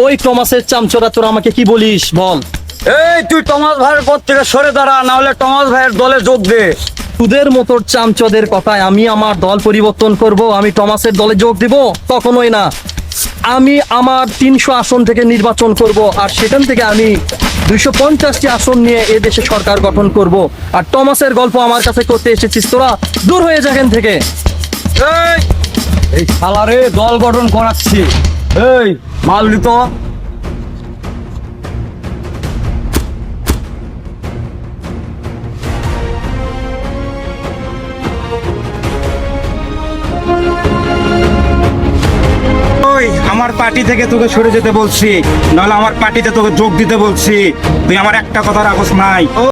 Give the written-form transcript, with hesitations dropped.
ওই টমাসের চামচোরা তোরা আমাকে কি বলিস বল। এই তুই টমাস ভাইয়ের পর থেকে সরে দাঁড়া, না হলে টমাস ভাইয়ের দলে যোগ দে। তোদের মতো চামচদের কথায় আমি আমার দল পরিবর্তন করব, আমি টমাসের দলে যোগ দিব? কখনোই না। আমি আমার 300 আসন থেকে নির্বাচন করব, আর সেখান থেকে আমি 250টি আসন নিয়ে এ দেশে সরকার গঠন করব। আর টমাসের গল্প আমার কাছে করতে এসেছিস তোরা, দূর হয়ে যা এখান থেকে। এই এই শালারে দল গঠন করাচ্ছি। এই মাল দিত। ওই আমার পার্টি থেকে তোকে সরে যেতে বলছি, নাহলে আমার পার্টিতে তোকে যোগ দিতে বলছি। তুই আমার একটা কথা রাখস নাই।